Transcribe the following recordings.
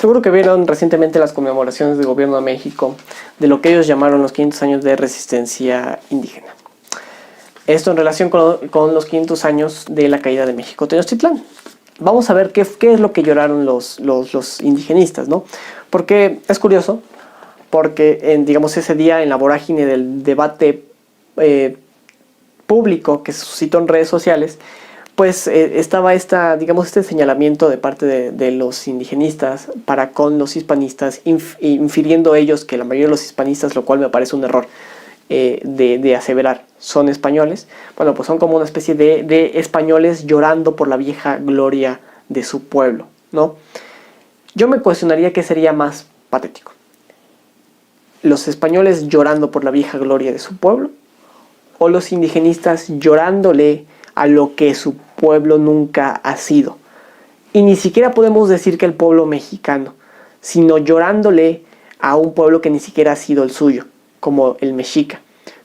seguro que vieron recientemente las conmemoraciones del gobierno de México de lo que ellos llamaron los 500 años de resistencia indígena. Esto en relación con los 500 años de la caída de México Tenochtitlán. Vamos a ver qué es lo que lloraron los indigenistas, ¿no? Porque es curioso, porque digamos ese día en la vorágine del debate público que se suscitó en redes sociales, pues estaba este señalamiento de parte de los indigenistas para con los hispanistas, infiriendo ellos que la mayoría de los hispanistas, lo cual me parece un error de aseverar, son españoles. Bueno, pues son como una especie de españoles llorando por la vieja gloria de su pueblo, ¿no? Yo me cuestionaría qué sería más patético: los españoles llorando por la vieja gloria de su pueblo, o los indigenistas llorándole a lo que su pueblo nunca ha sido. Y ni siquiera podemos decir que el pueblo mexicano, sino llorándole a un pueblo que ni siquiera ha sido el suyo, como el mexica.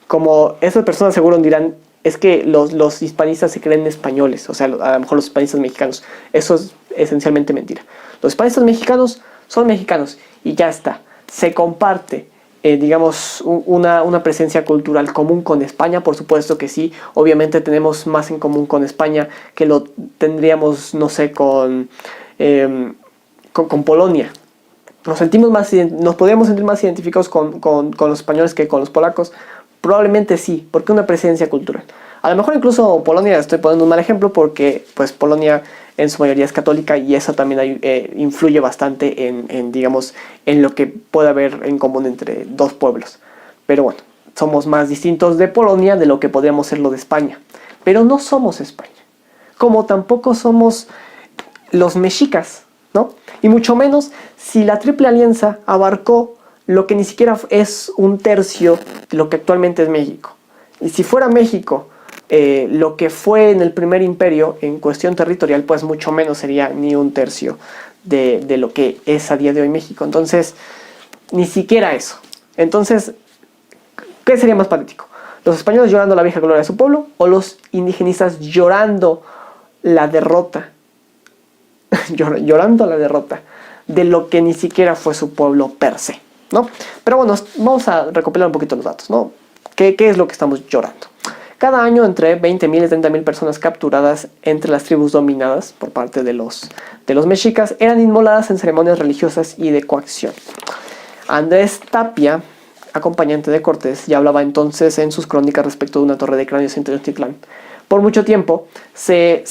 Como esas personas seguro dirán, es que los hispanistas se creen españoles, o sea, a lo mejor los hispanistas mexicanos. Eso es esencialmente mentira. Los hispanistas mexicanos son mexicanos y ya está. Se comparte digamos, una presencia cultural común con España, por supuesto que sí. Obviamente tenemos más en común con España que lo tendríamos, no sé, con Polonia. Nos podríamos sentir más identificados con los españoles que con los polacos. Probablemente sí, porque una presencia cultural. A lo mejor incluso Polonia, estoy poniendo un mal ejemplo porque pues Polonia en su mayoría es católica y eso también influye bastante digamos, en lo que puede haber en común entre dos pueblos. Pero bueno, somos más distintos de Polonia de lo que podríamos serlo de España. Pero no somos España, como tampoco somos los mexicas, ¿no? Y mucho menos si la Triple Alianza abarcó lo que ni siquiera es un tercio de lo que actualmente es México. Y si fuera México lo que fue en el primer imperio en cuestión territorial, pues mucho menos sería ni un tercio de lo que es a día de hoy México. Entonces, ni siquiera eso. Entonces, ¿qué sería más patético? ¿Los españoles llorando la vieja gloria de su pueblo o los indigenistas llorando la derrota? Llorando la derrota de lo que ni siquiera fue su pueblo per se, ¿no? Pero bueno, vamos a recopilar un poquito los datos, ¿no? ¿Qué es lo que estamos llorando? Cada año entre 20.000 y 30.000 personas capturadas entre las tribus dominadas por parte de los mexicas eran inmoladas en ceremonias religiosas y de coacción. Andrés Tapia, acompañante de Cortés, ya hablaba entonces en sus crónicas respecto de una torre de cráneos en Tenochtitlán. Por mucho tiempo se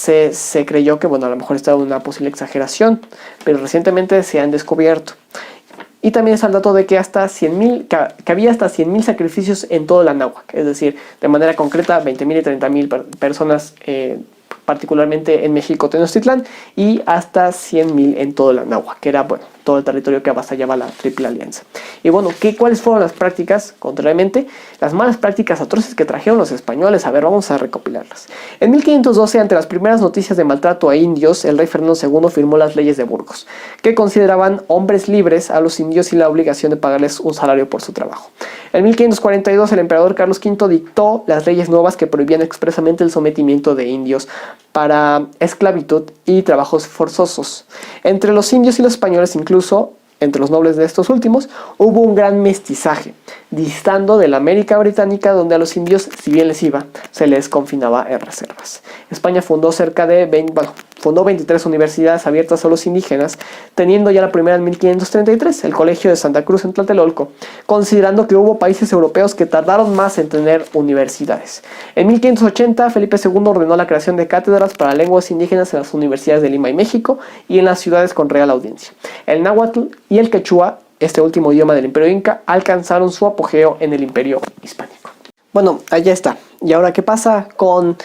creyó que, bueno, a lo mejor estaba una posible exageración, pero recientemente se han descubierto. Y también está el dato de que había hasta 100.000 sacrificios en todo el Anáhuac. Es decir, de manera concreta, 20.000 y 30.000 personas, particularmente en México Tenochtitlán, y hasta 100.000 en todo el Anáhuac, que era, bueno, todo el territorio que avasallaba la Triple Alianza. Y bueno, ¿cuáles fueron las prácticas? Contrariamente, las malas prácticas atroces que trajeron los españoles. A ver, vamos a recopilarlas. En 1512, ante las primeras noticias de maltrato a indios, el rey Fernando II firmó las leyes de Burgos, que consideraban hombres libres a los indios y la obligación de pagarles un salario por su trabajo. En 1542, el emperador Carlos V dictó las leyes nuevas que prohibían expresamente el sometimiento de indios para esclavitud y trabajos forzosos. Entre los indios y los españoles, incluso entre los nobles de estos últimos, hubo un gran mestizaje, distando de la América británica, donde a los indios, si bien les iba, se les confinaba en reservas. España fundó fundó 23 universidades abiertas a los indígenas, teniendo ya la primera en 1533, el Colegio de Santa Cruz en Tlatelolco, considerando que hubo países europeos que tardaron más en tener universidades. En 1580, Felipe II ordenó la creación de cátedras para lenguas indígenas en las universidades de Lima y México y en las ciudades con real audiencia. El náhuatl y el quechua, este último idioma del Imperio Inca, alcanzaron su apogeo en el Imperio Hispánico. Bueno, allá está. ¿Y ahora qué pasa con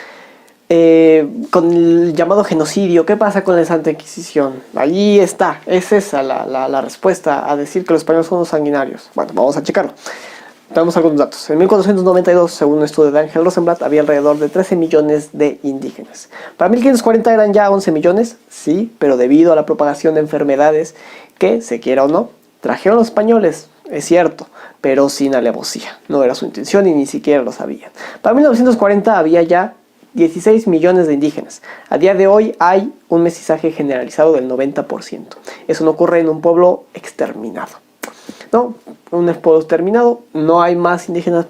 el llamado genocidio? ¿Qué pasa con la Santa Inquisición? Ahí está, es esa la respuesta a decir que los españoles son los sanguinarios. Bueno, vamos a checarlo. Tenemos algunos datos. En 1492, según un estudio de Ángel Rosenblatt, había alrededor de 13 millones de indígenas. Para 1540 eran ya 11 millones, sí, pero debido a la propagación de enfermedades que, se quiera o no, trajeron los españoles, es cierto, pero sin alevosía. No era su intención y ni siquiera lo sabían. Para 1940 había ya 16 millones de indígenas. A día de hoy hay un mestizaje generalizado del 90%. Eso no ocurre en un pueblo exterminado, ¿no? Un pueblo exterminado, no hay más indígenas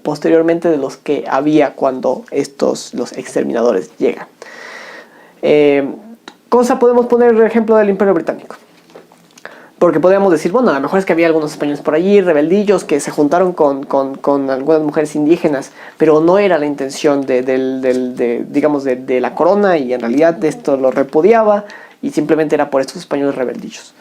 posteriormente de los que había cuando los exterminadores llegan. Cosa podemos poner el ejemplo del Imperio Británico. Porque podríamos decir, bueno, a lo mejor es que había algunos españoles por allí, rebeldillos, que se juntaron con algunas mujeres indígenas, pero no era la intención de la corona, y en realidad esto lo repudiaba, y simplemente era por estos españoles rebeldillos.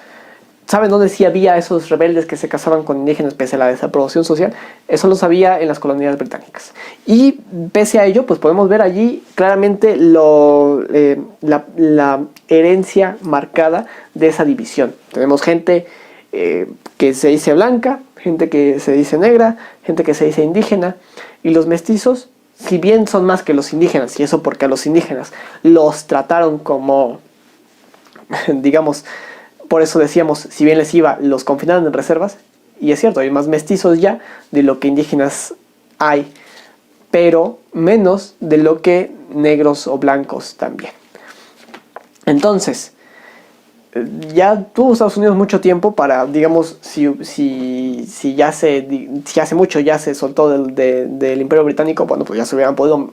¿Saben dónde sí había esos rebeldes que se casaban con indígenas pese a la desaprobación social? Eso lo sabía en las colonias británicas. Y pese a ello, pues podemos ver allí claramente la herencia marcada de esa división. Tenemos gente que se dice blanca, gente que se dice negra, gente que se dice indígena, y los mestizos, si bien son más que los indígenas, y eso porque a los indígenas los trataron como, digamos, por eso decíamos, si bien les iba, los confinaron en reservas, y es cierto, hay más mestizos ya de lo que indígenas hay, pero menos de lo que negros o blancos también. Entonces, ya tuvo Estados Unidos mucho tiempo para, digamos, si hace mucho ya se soltó del Imperio Británico, bueno, pues ya se hubieran podido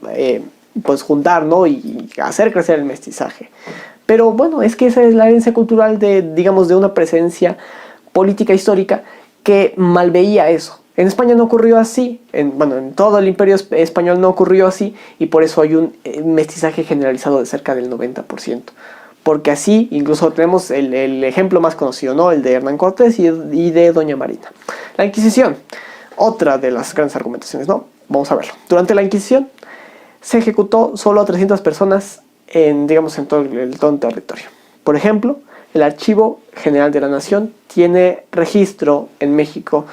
pues juntar, ¿no? Y hacer crecer el mestizaje. Pero bueno, es que esa es la herencia cultural de una presencia política histórica que malveía eso. En España no ocurrió así, en todo el Imperio Español no ocurrió así, y por eso hay un mestizaje generalizado de cerca del 90%. Porque así, incluso tenemos el ejemplo más conocido, ¿no? El de Hernán Cortés y de Doña Marina. La Inquisición, otra de las grandes argumentaciones, ¿no? Vamos a verlo. Durante la Inquisición se ejecutó solo a 300 personas en todo el territorio. Por ejemplo, el Archivo General de la Nación tiene registro en México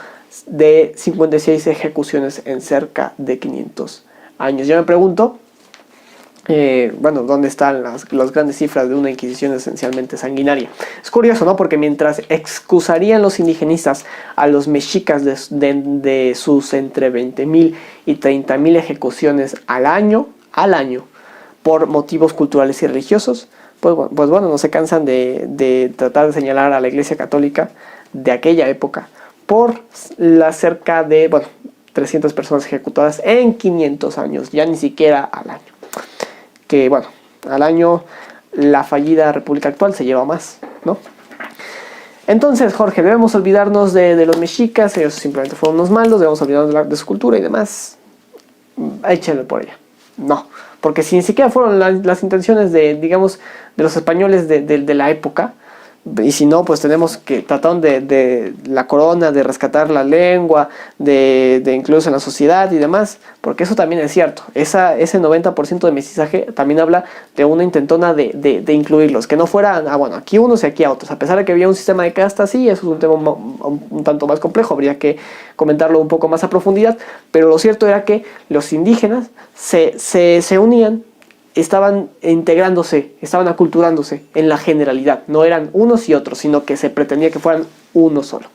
de 56 ejecuciones en cerca de 500 años. Yo me pregunto, ¿dónde están las grandes cifras de una Inquisición esencialmente sanguinaria? Es curioso, ¿no? Porque mientras excusarían los indigenistas a los mexicas de sus entre 20,000 y 30,000 ejecuciones al año, por motivos culturales y religiosos, pues bueno, no se cansan de tratar de señalar a la Iglesia Católica de aquella época por las cerca de 300 personas ejecutadas en 500 años, ya ni siquiera al año. Que al año la fallida república actual se lleva más, ¿no? Entonces, Jorge, debemos olvidarnos de los mexicas, ellos simplemente fueron unos malos, debemos olvidarnos de su cultura y demás. Échenlo por allá. No, porque si ni siquiera fueron las intenciones de los españoles de la época, y si no, pues tenemos que tratar de la corona, de rescatar la lengua, de incluirse en la sociedad y demás, porque eso también es cierto. Ese 90% de mestizaje también habla de una intentona de incluirlos, que no fueran, aquí unos y aquí a otros, a pesar de que había un sistema de castas, sí, eso es un tema un tanto más complejo, habría que comentarlo un poco más a profundidad, pero lo cierto era que los indígenas se unían, estaban integrándose, estaban aculturándose en la generalidad. No eran unos y otros, sino que se pretendía que fueran uno solo.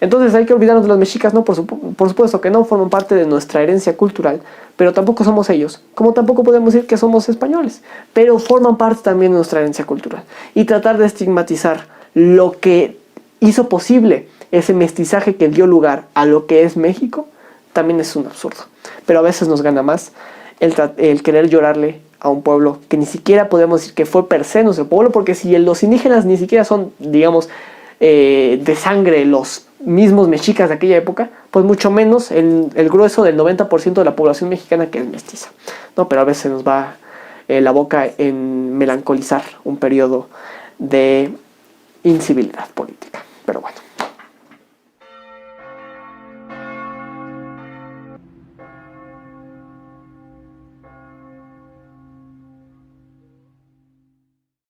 Entonces hay que olvidarnos de los mexicas, ¿no? Por supuesto que no forman parte de nuestra herencia cultural, pero tampoco somos ellos. Como tampoco podemos decir que somos españoles, pero forman parte también de nuestra herencia cultural. Y tratar de estigmatizar lo que hizo posible ese mestizaje que dio lugar a lo que es México, también es un absurdo. Pero a veces nos gana más el querer llorarle a un pueblo que ni siquiera podemos decir que fue per se nuestro pueblo, porque si los indígenas ni siquiera son, de sangre los mismos mexicas de aquella época, pues mucho menos el grueso del 90% de la población mexicana que es mestiza, ¿no? Pero a veces nos va la boca en melancolizar un periodo de incivilidad política. Pero bueno.